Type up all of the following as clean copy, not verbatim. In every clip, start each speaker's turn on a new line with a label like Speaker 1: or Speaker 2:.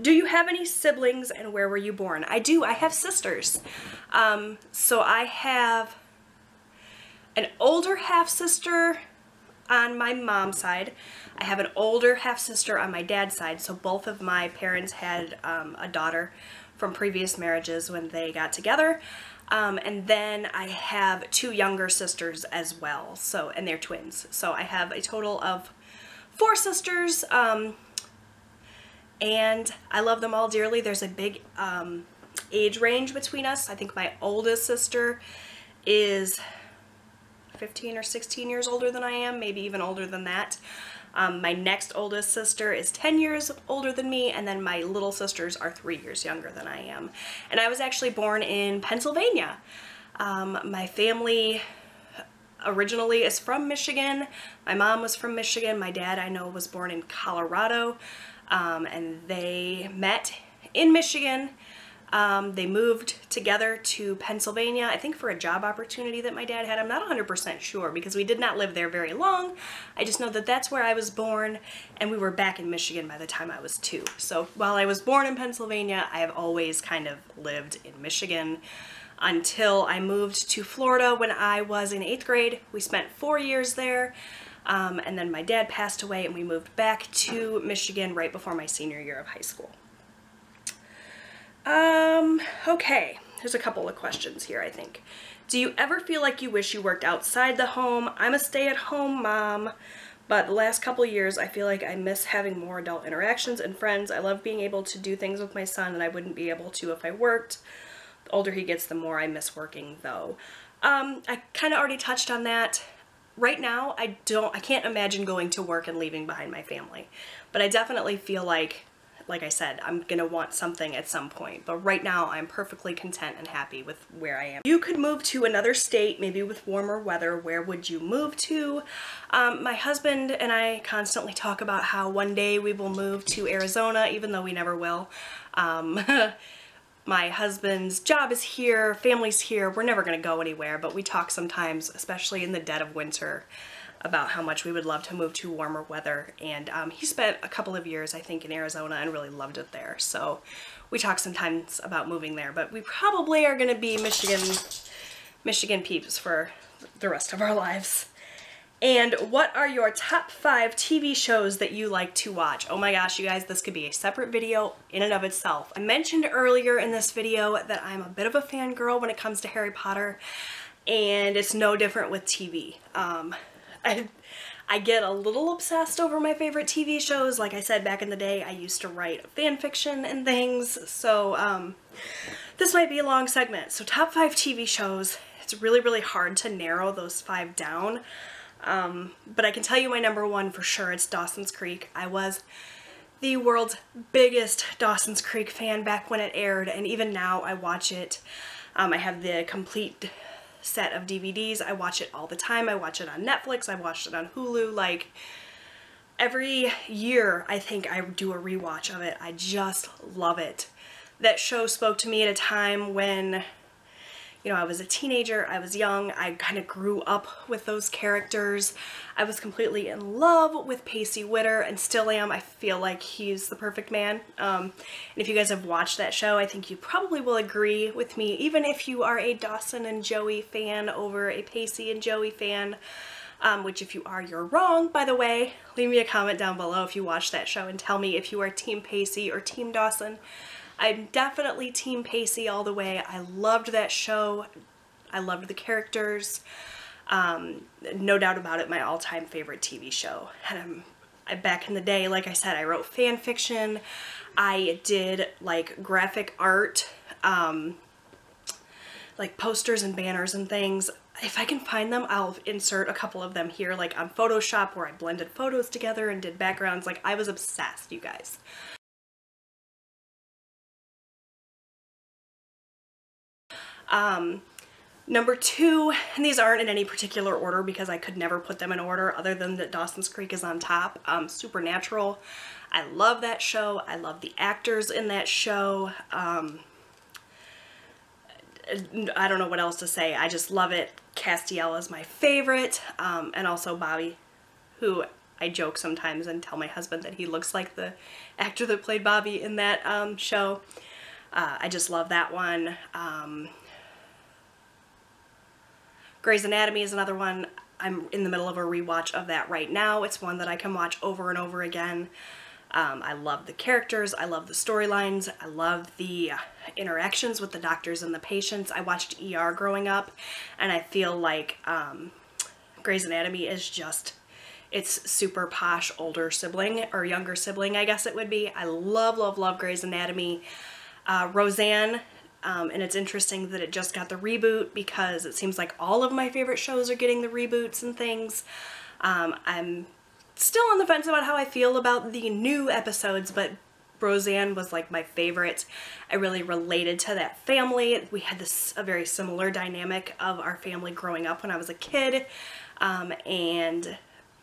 Speaker 1: Do you have any siblings and where were you born? I do. I have sisters. So I have an older half-sister on my mom's side. I have an older half-sister on my dad's side. So both of my parents had a daughter from previous marriages when they got together. And then I have two younger sisters as well. So, and they're twins. So I have a total of 4 sisters. And I love them all dearly. There's a big age range between us. I think my oldest sister is 15 or 16 years older than I am, maybe even older than that. My next oldest sister is 10 years older than me, and then my little sisters are 3 years younger than I am. And I was actually born in Pennsylvania. My family originally is from Michigan. My mom was from Michigan. My dad, I know, was born in Colorado. And they met in Michigan. They moved together to Pennsylvania, I think for a job opportunity that my dad had. I'm not 100% sure because we did not live there very long. I just know that that's where I was born, and we were back in Michigan by the time I was 2. So while I was born in Pennsylvania, I have always kind of lived in Michigan until I moved to Florida when I was in 8th grade. We spent 4 years there. And then my dad passed away and we moved back to Michigan right before my senior year of high school. Okay, there's a couple of questions here, I think. Do you ever feel like you wish you worked outside the home? I'm a stay-at-home mom, but the last couple of years I feel like I miss having more adult interactions and friends. I love being able to do things with my son that I wouldn't be able to if I worked. The older he gets, the more I miss working, though. I kind of already touched on that. Right now, I can't imagine going to work and leaving behind my family. But I definitely feel like I said, I'm gonna want something at some point. But right now, I'm perfectly content and happy with where I am. You could move to another state, maybe with warmer weather. Where would you move to? My husband and I constantly talk about how one day we will move to Arizona, even though we never will. My husband's job is here, family's here, we're never gonna go anywhere, but we talk sometimes, especially in the dead of winter, about how much we would love to move to warmer weather. And he spent a couple of years, I think, in Arizona and really loved it there. So we talk sometimes about moving there, but we probably are gonna be Michigan peeps for the rest of our lives. And what are your top 5 TV shows that you like to watch? Oh my gosh, you guys, this could be a separate video in and of itself. I mentioned earlier in this video that I'm a bit of a fangirl when it comes to Harry Potter, and it's no different with TV. I get a little obsessed over my favorite TV shows. Like I said, back in the day, I used to write fan fiction and things, so this might be a long segment. So top 5 TV shows. It's really, really hard to narrow those 5 down. But I can tell you my number 1 for sure, it's Dawson's Creek. I was the world's biggest Dawson's Creek fan back when it aired, and even now I watch it. I have the complete set of DVDs. I watch it all the time. I watch it on Netflix. I watched it on Hulu. Like, every year I think I do a rewatch of it. I just love it. That show spoke to me at a time when, you know, I was a teenager, I was young, I kind of grew up with those characters. I was completely in love with Pacey Witter and still am. I feel like he's the perfect man. And if you guys have watched that show, I think you probably will agree with me, even if you are a Dawson and Joey fan over a Pacey and Joey fan, which if you are, you're wrong, by the way. Leave me a comment down below if you watched that show and tell me if you are Team Pacey or Team Dawson. I'm definitely Team Pacey all the way. I loved that show. I loved the characters. No doubt about it, my all-time favorite TV show. And back in the day, like I said, I wrote fan fiction. I did like graphic art, like posters and banners and things. If I can find them, I'll insert a couple of them here, like on Photoshop where I blended photos together and did backgrounds. Like, I was obsessed, you guys. Number 2, and these aren't in any particular order because I could never put them in order other than that Dawson's Creek is on top. Supernatural. I love that show. I love the actors in that show. I don't know what else to say. I just love it. Castiel is my favorite, and also Bobby, who I joke sometimes and tell my husband that he looks like the actor that played Bobby in that show. I just love that one. Grey's Anatomy is another one. I'm in the middle of a rewatch of that right now. It's one that I can watch over and over again. I love the characters. I love the storylines. I love the interactions with the doctors and the patients. I watched ER growing up, and I feel like Grey's Anatomy is just its super posh older sibling, or younger sibling, I guess it would be. I love, love, love Grey's Anatomy. Roseanne, and it's interesting that it just got the reboot because it seems like all of my favorite shows are getting the reboots and things. I'm still on the fence about how I feel about the new episodes, but Roseanne was like my favorite. I really related to that family. We had a very similar dynamic of our family growing up when I was a kid. And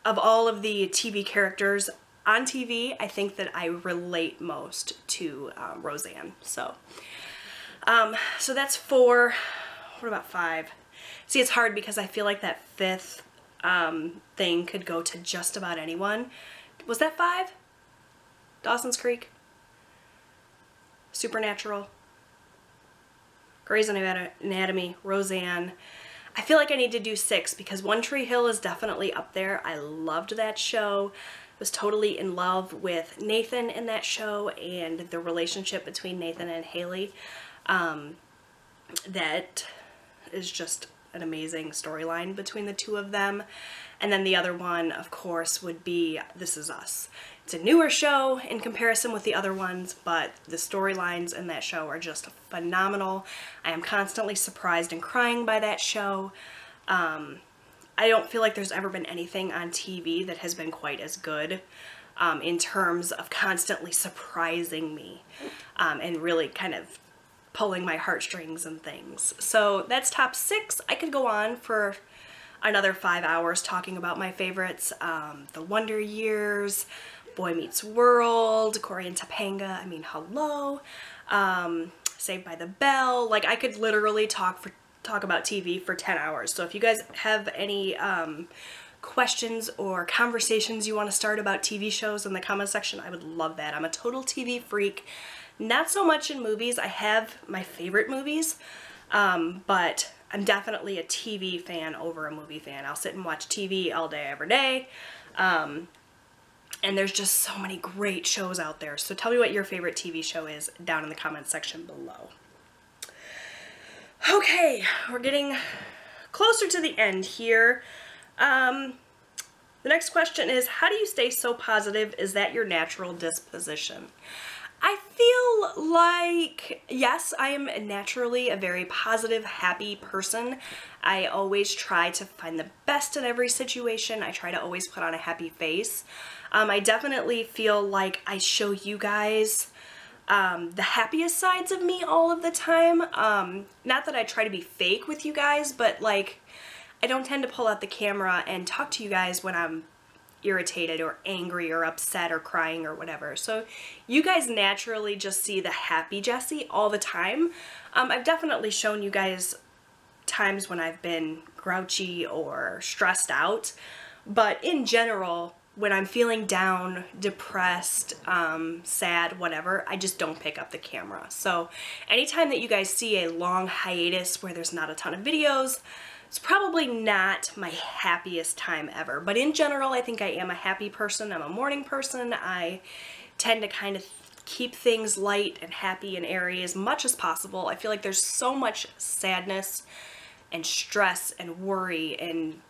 Speaker 1: of all of the TV characters on TV, I think that I relate most to Roseanne. So that's 4. What about 5? See, it's hard because I feel like that 5th thing could go to just about anyone. Was that 5? Dawson's Creek? Supernatural? Grey's Anatomy? Roseanne? I feel like I need to do 6 because One Tree Hill is definitely up there. I loved that show. Was totally in love with Nathan in that show and the relationship between Nathan and Haley. That is just an amazing storyline between the two of them. And then the other one, of course, would be This Is Us. It's a newer show in comparison with the other ones, but the storylines in that show are just phenomenal. I am constantly surprised and crying by that show. I don't feel like there's ever been anything on TV that has been quite as good in terms of constantly surprising me and really kind of pulling my heartstrings and things. So that's top 6. I could go on for another 5 hours talking about my favorites. The Wonder Years, Boy Meets World, Cory and Topanga, I mean, hello. Saved by the Bell. Like, I could literally talk about TV for 10 hours. So if you guys have any questions or conversations you want to start about TV shows in the comment section, I would love that. I'm a total TV freak. Not so much in movies. I have my favorite movies, but I'm definitely a TV fan over a movie fan. I'll sit and watch TV all day, every day. And there's just so many great shows out there. So tell me what your favorite TV show is down in the comment section below. Okay, we're getting closer to the end here. The next question is, how do you stay so positive? Is that your natural disposition? I feel like, yes, I am naturally a very positive, happy person. I always try to find the best in every situation. I try to always put on a happy face. I definitely feel like I show you guys the happiest sides of me all of the time. Not that I try to be fake with you guys, but like, I don't tend to pull out the camera and talk to you guys when I'm irritated or angry or upset or crying or whatever. So you guys naturally just see the happy Jessie all the time. I've definitely shown you guys times when I've been grouchy or stressed out, but in general, when I'm feeling down, depressed, sad, whatever, I just don't pick up the camera. So anytime that you guys see a long hiatus where there's not a ton of videos, it's probably not my happiest time ever. But in general, I think I am a happy person. I'm a morning person. I tend to kind of keep things light and happy and airy as much as possible. I feel like there's so much sadness and stress and worry and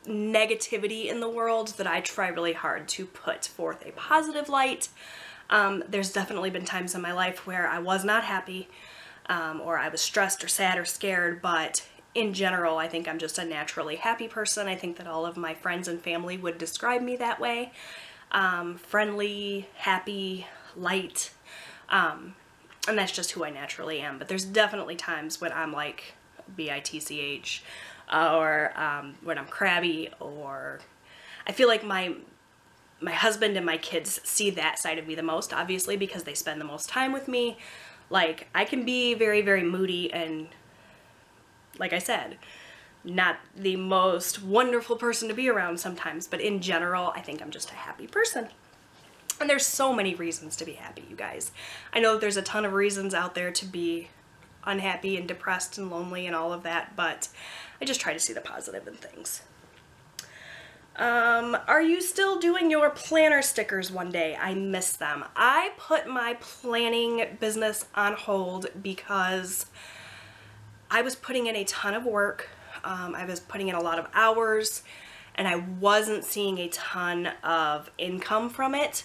Speaker 1: negativity in the world that I try really hard to put forth a positive light. There's definitely been times in my life where I was not happy or I was stressed or sad or scared, but in general, I think I'm just a naturally happy person. I think that all of my friends and family would describe me that way. Friendly, happy, light, and that's just who I naturally am. But there's definitely times when I'm like bitch, or when I'm crabby, or I feel like my husband and my kids see that side of me the most, obviously, because they spend the most time with me. Like, I can be very, very moody and, like I said, not the most wonderful person to be around sometimes, but in general, I think I'm just a happy person. And there's so many reasons to be happy, you guys. I know there's a ton of reasons out there to be unhappy and depressed and lonely and all of that, but I just try to see the positive in things. Are you still doing your planner stickers one day? I miss them. I put my planning business on hold because I was putting in a ton of work. I was putting in a lot of hours and I wasn't seeing a ton of income from it.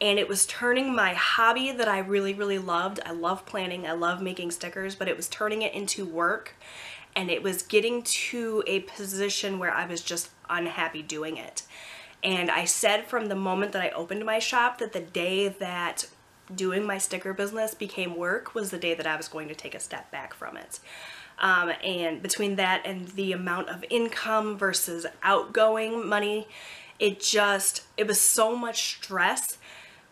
Speaker 1: And it was turning my hobby that I really, really loved. I love planning, I love making stickers, but it was turning it into work. And it was getting to a position where I was just unhappy doing it. And I said from the moment that I opened my shop that the day that doing my sticker business became work was the day that I was going to take a step back from it. And between that and the amount of income versus outgoing money, it was so much stress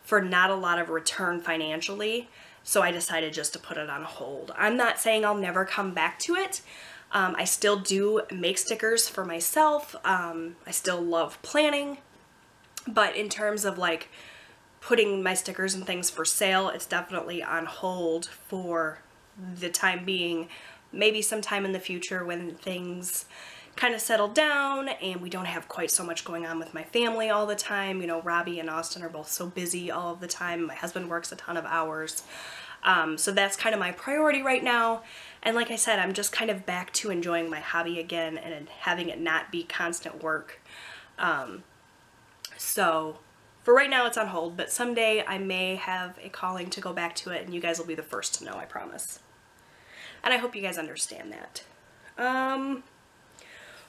Speaker 1: for not a lot of return financially. So I decided just to put it on hold. I'm not saying I'll never come back to it. I still do make stickers for myself. I still love planning, but in terms of like putting my stickers and things for sale, it's definitely on hold for the time being. Maybe sometime in the future when things kind of settle down and we don't have quite so much going on with my family all the time. You know, Robbie and Austin are both so busy all of the time. My husband works a ton of hours. So that's kind of my priority right now. And like I said, I'm just kind of back to enjoying my hobby again and having it not be constant work. So for right now it's on hold, but someday I may have a calling to go back to it and you guys will be the first to know, I promise. And I hope you guys understand that.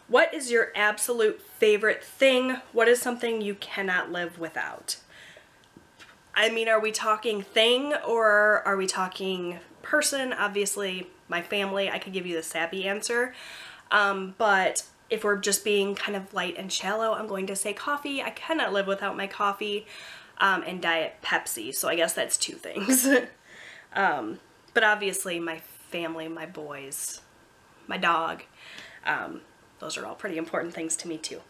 Speaker 1: What is your absolute favorite thing? What is something you cannot live without? I mean, are we talking thing or are we talking person? Obviously, my family, I could give you the sappy answer. But if we're just being kind of light and shallow, I'm going to say coffee. I cannot live without my coffee and Diet Pepsi. So I guess that's two things. But obviously, my family, my boys, my dog, those are all pretty important things to me too.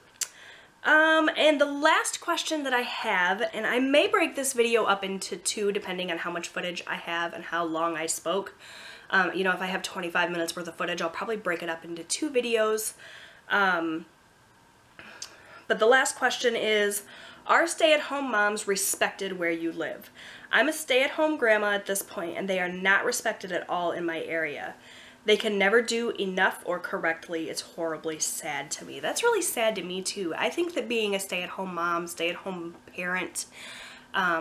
Speaker 1: And the last question that I have, and I may break this video up into two depending on how much footage I have and how long I spoke. You know, if I have 25 minutes worth of footage, I'll probably break it up into two videos. But the last question is, are stay-at-home moms respected where you live? I'm a stay-at-home grandma at this point, and they are not respected at all in my area. They can never do enough or correctly. It's horribly sad to me. That's really sad to me too. I think that being a stay-at-home mom, stay-at-home parent,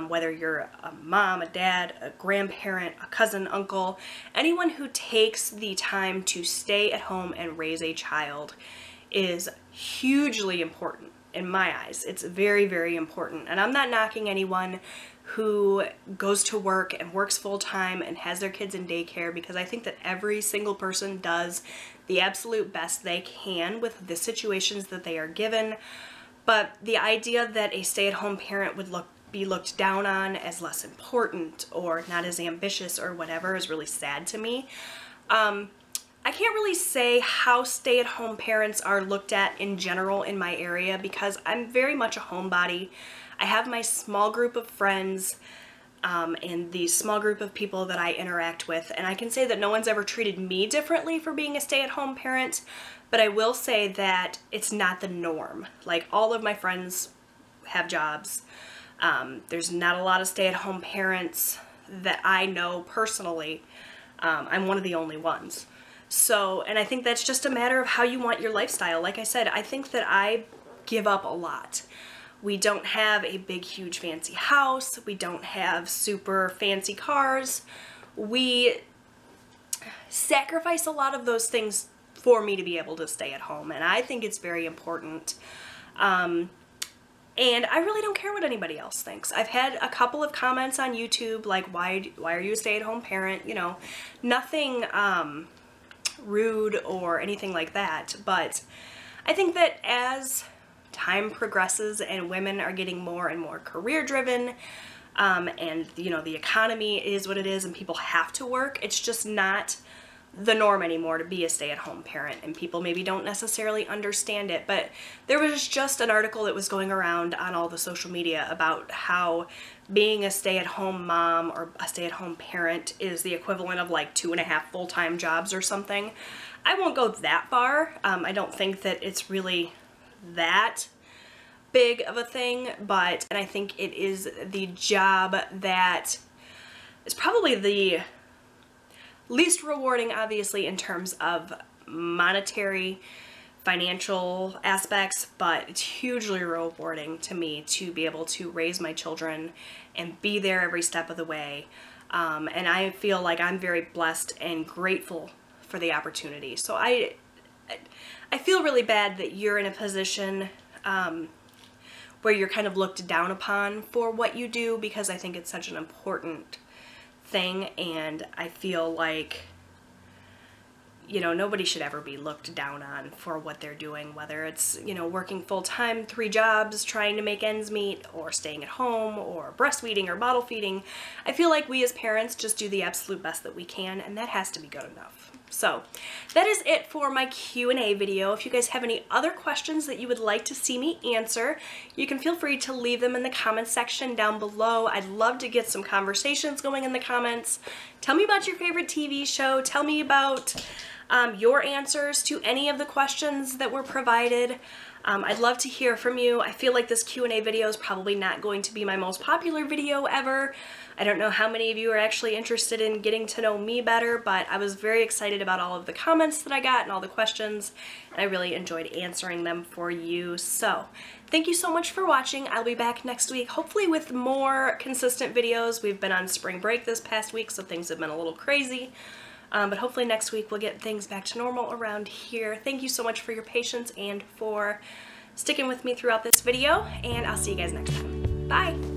Speaker 1: whether you're a mom, a dad, a grandparent, a cousin, uncle, anyone who takes the time to stay at home and raise a child is hugely important in my eyes. It's very, very important. And I'm not knocking anyone who goes to work and works full-time and has their kids in daycare, because I think that every single person does the absolute best they can with the situations that they are given. But the idea that a stay-at-home parent would be looked down on as less important or not as ambitious or whatever is really sad to me. I can't really say how stay-at-home parents are looked at in general in my area because I'm very much a homebody. I have my small group of friends and the small group of people that I interact with, and I can say that no one's ever treated me differently for being a stay-at-home parent, but I will say that it's not the norm. Like, all of my friends have jobs. There's not a lot of stay-at-home parents that I know personally. I'm one of the only ones. So, and I think that's just a matter of how you want your lifestyle. Like I said, I think that I give up a lot. We don't have a big, huge, fancy house. We don't have super fancy cars. We sacrifice a lot of those things for me to be able to stay at home, and I think it's very important. And I really don't care what anybody else thinks. I've had a couple of comments on YouTube like, why are you a stay-at-home parent? You know, nothing rude or anything like that, but I think that as time progresses and women are getting more and more career driven, and you know, the economy is what it is and people have to work, it's just not the norm anymore to be a stay-at-home parent, and people maybe don't necessarily understand it. But there was just an article that was going around on all the social media about how being a stay-at-home mom or a stay-at-home parent is the equivalent of like 2.5 full-time jobs or something. I won't go that far. I don't think that it's really that big of a thing, and I think it is the job that is probably the least rewarding, obviously, in terms of monetary, financial aspects, but it's hugely rewarding to me to be able to raise my children and be there every step of the way. And I feel like I'm very blessed and grateful for the opportunity. So I feel really bad that you're in a position where you're kind of looked down upon for what you do, because I think it's such an important thing, and I feel like, you know, nobody should ever be looked down on for what they're doing, whether it's, you know, working full-time, 3 jobs, trying to make ends meet, or staying at home, or breastfeeding, or bottle feeding. I feel like we as parents just do the absolute best that we can, and that has to be good enough. So that is it for my Q&A video. If you guys have any other questions that you would like to see me answer, you can feel free to leave them in the comments section down below. I'd love to get some conversations going in the comments. Tell me about your favorite TV show. Tell me about your answers to any of the questions that were provided. I'd love to hear from you. I feel like this Q&A video is probably not going to be my most popular video ever. I don't know how many of you are actually interested in getting to know me better, but I was very excited about all of the comments that I got and all the questions, and I really enjoyed answering them for you. So thank you so much for watching. I'll be back next week, hopefully with more consistent videos. We've been on spring break this past week, so things have been a little crazy. But hopefully next week we'll get things back to normal around here. Thank you so much for your patience and for sticking with me throughout this video, and I'll see you guys next time. Bye!